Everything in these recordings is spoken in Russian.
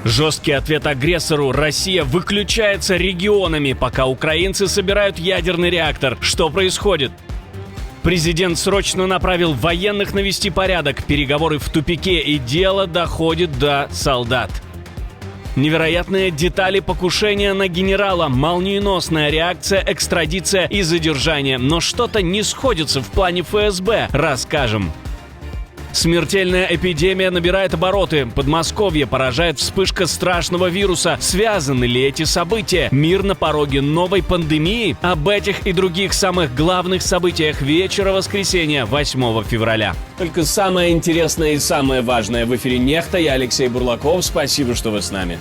Жесткий ответ агрессору: Россия выключается регионами, пока украинцы собирают ядерный реактор. Что происходит? Президент срочно направил военных навести порядок, переговоры в тупике, и дело доходит до солдат. Невероятные детали покушения на генерала, молниеносная реакция, экстрадиция и задержание. Но что-то не сходится в плане ФСБ. Расскажем. Смертельная эпидемия набирает обороты. Подмосковье поражает вспышка страшного вируса. Связаны ли эти события? Мир на пороге новой пандемии? Об этих и других самых главных событиях вечера воскресенья, 8 февраля. Только самое интересное и самое важное в эфире «Нехта». Я Алексей Бурлаков. Спасибо, что вы с нами.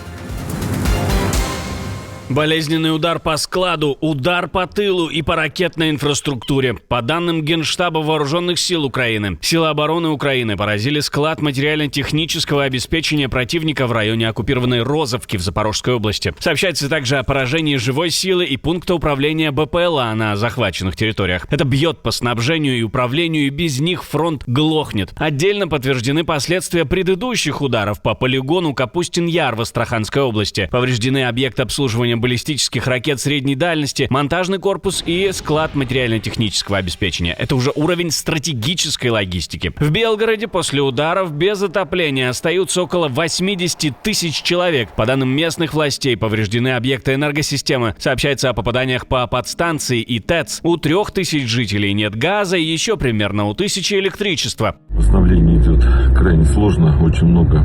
Болезненный удар по складу, удар по тылу и по ракетной инфраструктуре. По данным Генштаба Вооруженных сил Украины, силы обороны Украины поразили склад материально-технического обеспечения противника в районе оккупированной Розовки в Запорожской области. Сообщается также о поражении живой силы и пункта управления БПЛА на захваченных территориях. Это бьет по снабжению и управлению, и без них фронт глохнет. Отдельно подтверждены последствия предыдущих ударов по полигону Капустин-Яр в Астраханской области. Повреждены объекты обслуживания баллистических ракет средней дальности, монтажный корпус и склад материально-технического обеспечения. Это уже уровень стратегической логистики. В Белгороде после ударов без отопления остаются около 80 тысяч человек. По данным местных властей, повреждены объекты энергосистемы. Сообщается о попаданиях по подстанции и ТЭЦ. У 3000 жителей нет газа и еще примерно у 1000 электричества. Восстановление идет крайне сложно, очень много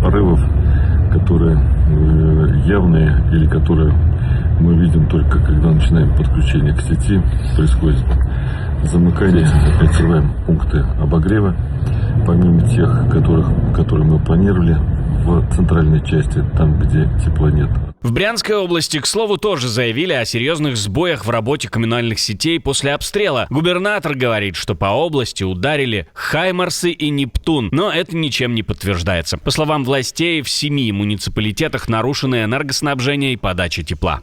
порывов, которые явные или которые мы видим только когда начинаем подключение к сети, происходит замыкание, открываем пункты обогрева, помимо тех, которые мы планировали в центральной части, там, где тепла нет. В Брянской области, к слову, тоже заявили о серьезных сбоях в работе коммунальных сетей после обстрела. Губернатор говорит, что по области ударили «Хаймарсы» и «Нептун», но это ничем не подтверждается. По словам властей, в 7 муниципалитетах нарушены энергоснабжение и подача тепла.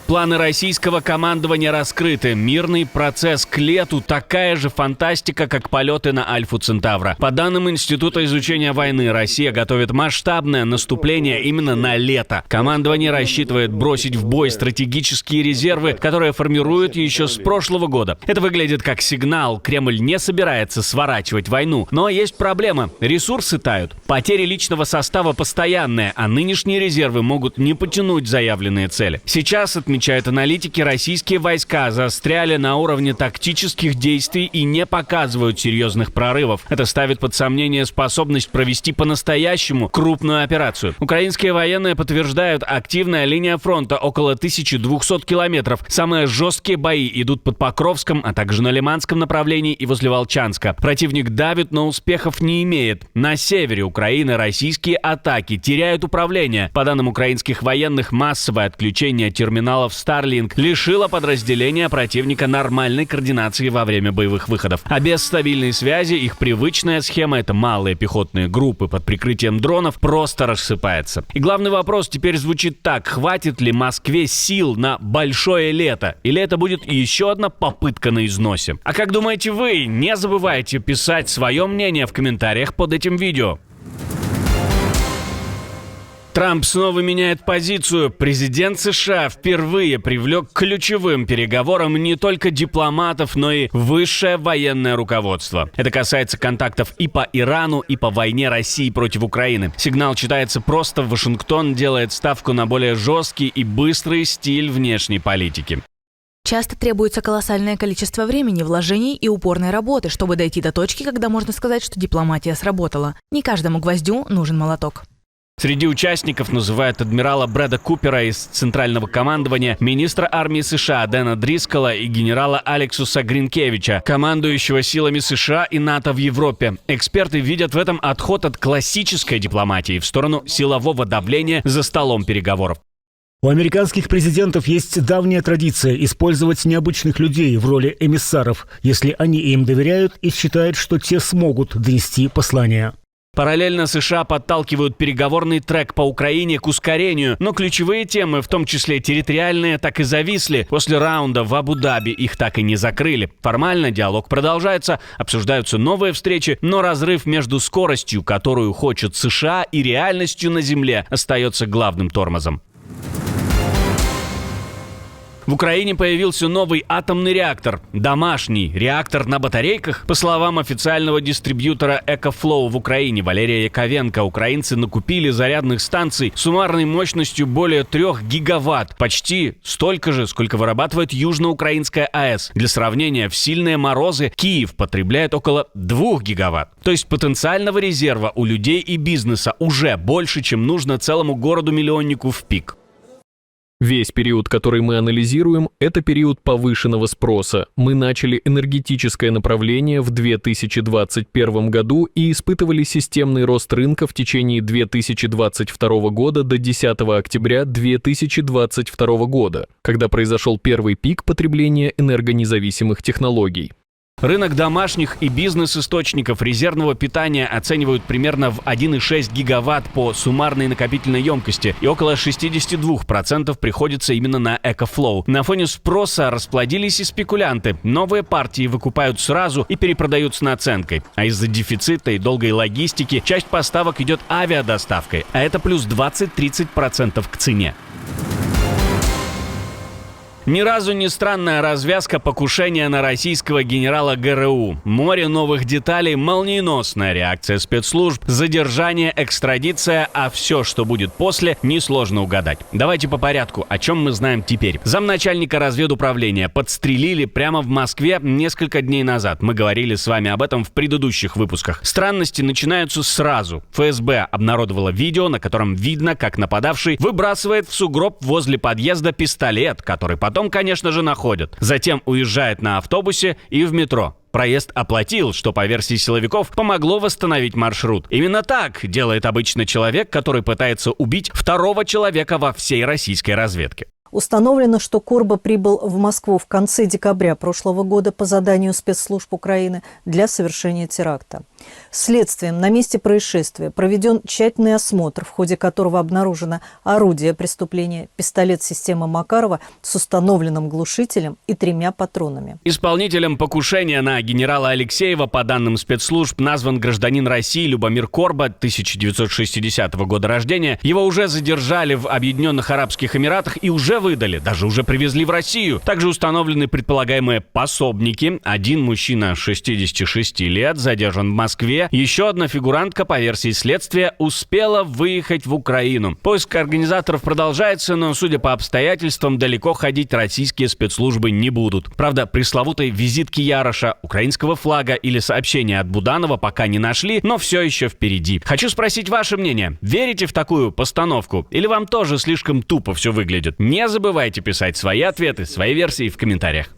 Планы российского командования раскрыты. Мирный процесс к лету – такая же фантастика, как полеты на Альфу Центавра. По данным Института изучения войны, Россия готовит масштабное наступление именно на лето. Командование рассчитывает бросить в бой стратегические резервы, которые формируют еще с прошлого года. Это выглядит как сигнал. Кремль не собирается сворачивать войну. Но есть проблема. Ресурсы тают. Потери личного состава постоянные, а нынешние резервы могут не потянуть заявленные цели. Сейчас отмечают аналитики, российские войска застряли на уровне тактических действий и не показывают серьезных прорывов. Это ставит под сомнение способность провести по-настоящему крупную операцию. Украинские военные подтверждают, активная линия фронта около 1200 километров. Самые жесткие бои идут под Покровском, а также на Лиманском направлении и возле Волчанска. Противник давит, но успехов не имеет. На севере Украины российские атаки теряют управление. По данным украинских военных, массовое отключение терминалов Starlink лишила подразделения противника нормальной координации во время боевых выходов. А без стабильной связи их привычная схема — это малые пехотные группы под прикрытием дронов — просто рассыпается. И главный вопрос теперь звучит так: хватит ли Москве сил на большое лето? Или это будет еще одна попытка на износе? А как думаете вы? Не забывайте писать свое мнение в комментариях под этим видео. Трамп снова меняет позицию. Президент США впервые привлек к ключевым переговорам не только дипломатов, но и высшее военное руководство. Это касается контактов и по Ирану, и по войне России против Украины. Сигнал читается просто: Вашингтон делает ставку на более жесткий и быстрый стиль внешней политики. Часто требуется колоссальное количество времени, вложений и упорной работы, чтобы дойти до точки, когда можно сказать, что дипломатия сработала. Не каждому гвоздю нужен молоток. Среди участников называют адмирала Брэда Купера из Центрального командования, министра армии США Дэна Дрискола и генерала Алексуса Гринкевича, командующего силами США и НАТО в Европе. Эксперты видят в этом отход от классической дипломатии в сторону силового давления за столом переговоров. У американских президентов есть давняя традиция использовать необычных людей в роли эмиссаров, если они им доверяют и считают, что те смогут донести послание. Параллельно США подталкивают переговорный трек по Украине к ускорению, но ключевые темы, в том числе территориальные, так и зависли. После раунда в Абу-Даби их так и не закрыли. Формально диалог продолжается, обсуждаются новые встречи, но разрыв между скоростью, которую хочет США, и реальностью на земле остается главным тормозом. В Украине появился новый атомный реактор. Домашний реактор на батарейках. По словам официального дистрибьютора EcoFlow в Украине Валерия Яковенко, украинцы накупили зарядных станций суммарной мощностью более 3 гигаватт. Почти столько же, сколько вырабатывает Южноукраинская АЭС. Для сравнения, в сильные морозы Киев потребляет около 2 гигаватт. То есть потенциального резерва у людей и бизнеса уже больше, чем нужно целому городу-миллионнику в пик. Весь период, который мы анализируем, это период повышенного спроса. Мы начали энергетическое направление в 2021 году и испытывали системный рост рынка в течение 2022 года до 10 октября 2022 года, когда произошел первый пик потребления энергонезависимых технологий. Рынок домашних и бизнес-источников резервного питания оценивают примерно в 1,6 гигаватт по суммарной накопительной емкости, и около 62% приходится именно на EcoFlow. На фоне спроса расплодились и спекулянты. Новые партии выкупают сразу и перепродают с наценкой. А из-за дефицита и долгой логистики часть поставок идет авиадоставкой, а это плюс 20-30% к цене. Ни разу не странная развязка покушения на российского генерала ГРУ. Море новых деталей, молниеносная реакция спецслужб, задержание, экстрадиция, а все, что будет после, несложно угадать. Давайте по порядку, о чем мы знаем теперь. Замначальника разведуправления подстрелили прямо в Москве несколько дней назад. Мы говорили с вами об этом в предыдущих выпусках. Странности начинаются сразу. ФСБ обнародовало видео, на котором видно, как нападавший выбрасывает в сугроб возле подъезда пистолет, который потом, конечно же, находят. Затем уезжает на автобусе и в метро. Проезд оплатил, что, по версии силовиков, помогло восстановить маршрут. Именно так делает обычно человек, который пытается убить второго человека во всей российской разведке. Установлено, что Корба прибыл в Москву в конце декабря прошлого года по заданию спецслужб Украины для совершения теракта. Следствием на месте происшествия проведен тщательный осмотр, в ходе которого обнаружено орудие преступления, пистолет системы Макарова с установленным глушителем и 3 патронами. Исполнителем покушения на генерала Алексеева, по данным спецслужб, назван гражданин России Любомир Корба, 1960 года рождения. Его уже задержали в Объединенных Арабских Эмиратах и уже выдали, даже уже привезли в Россию. Также установлены предполагаемые пособники. Один мужчина 66 лет задержан в Москве. Еще одна фигурантка, по версии следствия, успела выехать в Украину. Поиск организаторов продолжается, но, судя по обстоятельствам, далеко ходить российские спецслужбы не будут. Правда, пресловутой визитки Яроша, украинского флага или сообщения от Буданова пока не нашли, но все еще впереди. Хочу спросить ваше мнение. Верите в такую постановку? Или вам тоже слишком тупо все выглядит? Не забывайте писать свои ответы, свои версии в комментариях.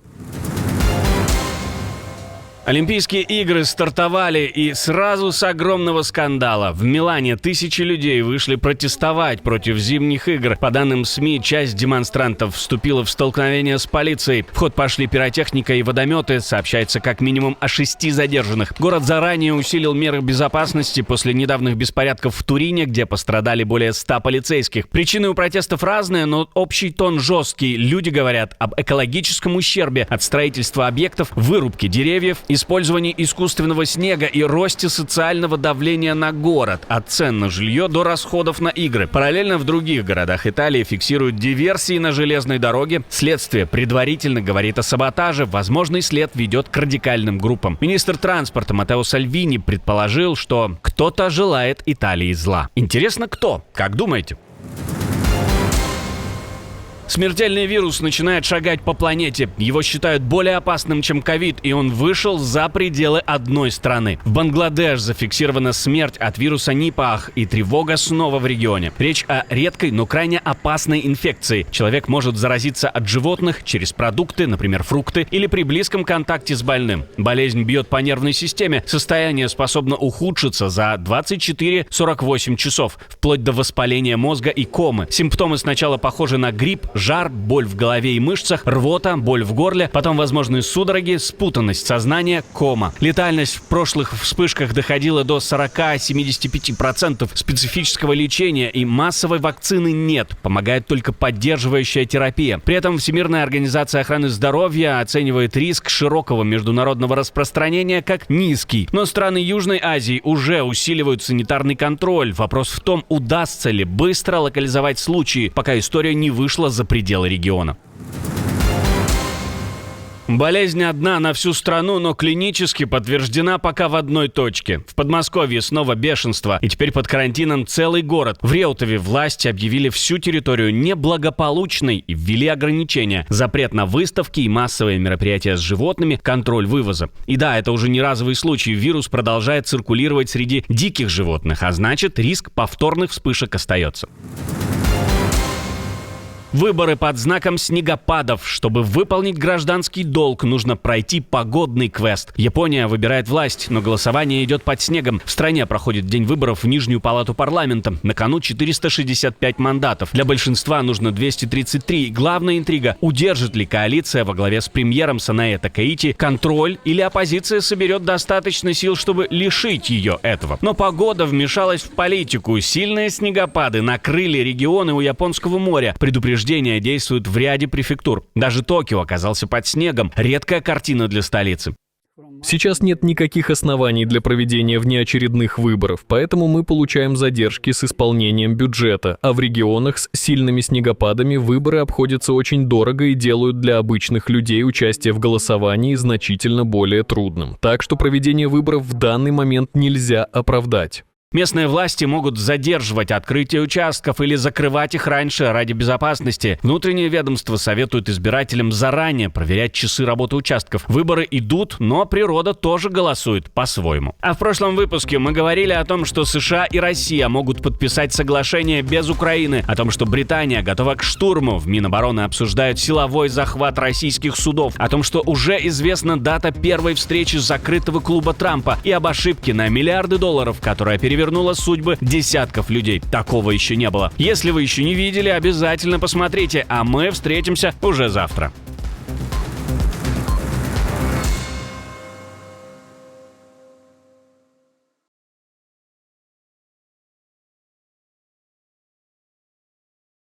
Олимпийские игры стартовали, и сразу с огромного скандала. В Милане тысячи людей вышли протестовать против зимних игр. По данным СМИ, часть демонстрантов вступила в столкновение с полицией. В ход пошли пиротехника и водометы. Сообщается как минимум о 6 задержанных. Город заранее усилил меры безопасности после недавних беспорядков в Турине, где пострадали более 100 полицейских. Причины у протестов разные, но общий тон жесткий. Люди говорят об экологическом ущербе от строительства объектов, вырубки деревьев, использовании искусственного снега и росте социального давления на город, от цен на жилье до расходов на игры. Параллельно в других городах Италии фиксируют диверсии на железной дороге. Следствие предварительно говорит о саботаже. Возможный след ведет к радикальным группам. Министр транспорта Маттео Сальвини предположил, что кто-то желает Италии зла. Интересно, кто? Как думаете? Смертельный вирус начинает шагать по планете. Его считают более опасным, чем ковид, и он вышел за пределы одной страны. В Бангладеш зафиксирована смерть от вируса Нипах, и тревога снова в регионе. Речь о редкой, но крайне опасной инфекции. Человек может заразиться от животных через продукты, например, фрукты, или при близком контакте с больным. Болезнь бьет по нервной системе. Состояние способно ухудшиться за 24-48 часов, вплоть до воспаления мозга и комы. Симптомы сначала похожи на грипп, жар, боль в голове и мышцах, рвота, боль в горле, потом возможны судороги, спутанность сознания, кома. Летальность в прошлых вспышках доходила до 40-75%. Специфического лечения и массовой вакцины нет, помогает только поддерживающая терапия. При этом Всемирная организация охраны здоровья оценивает риск широкого международного распространения как низкий. Но страны Южной Азии уже усиливают санитарный контроль. Вопрос в том, удастся ли быстро локализовать случаи, пока история не вышла за пределы региона. Болезнь одна на всю страну, но клинически подтверждена пока в одной точке. В Подмосковье снова бешенство, и теперь под карантином целый город. В Реутове власти объявили всю территорию неблагополучной и ввели ограничения. Запрет на выставки и массовые мероприятия с животными, контроль вывоза. И да, это уже не разовый случай. Вирус продолжает циркулировать среди диких животных, а значит, риск повторных вспышек остается. Выборы под знаком снегопадов. Чтобы выполнить гражданский долг, нужно пройти погодный квест. Япония выбирает власть, но голосование идет под снегом. В стране проходит день выборов в Нижнюю палату парламента. На кону 465 мандатов. Для большинства нужно 233. Главная интрига – удержит ли коалиция во главе с премьером Санае Такаити контроль, или оппозиция соберет достаточно сил, чтобы лишить ее этого. Но погода вмешалась в политику. Сильные снегопады накрыли регионы у Японского моря. Предупреждения действуют в ряде префектур. Даже Токио оказался под снегом. Редкая картина для столицы. Сейчас нет никаких оснований для проведения внеочередных выборов, поэтому мы получаем задержки с исполнением бюджета, а в регионах с сильными снегопадами выборы обходятся очень дорого и делают для обычных людей участие в голосовании значительно более трудным. Так что проведение выборов в данный момент нельзя оправдать. Местные власти могут задерживать открытие участков или закрывать их раньше ради безопасности. Внутреннее ведомство советует избирателям заранее проверять часы работы участков. Выборы идут, но природа тоже голосует по-своему. А в прошлом выпуске мы говорили о том, что США и Россия могут подписать соглашение без Украины, о том, что Британия готова к штурму. В Минобороны обсуждают силовой захват российских судов, о том, что уже известна дата первой встречи закрытого клуба Трампа, и об ошибке на миллиарды долларов, которая перевернула судьбы десятков людей. Такого еще не было. Если вы еще не видели, обязательно посмотрите, а мы встретимся уже завтра.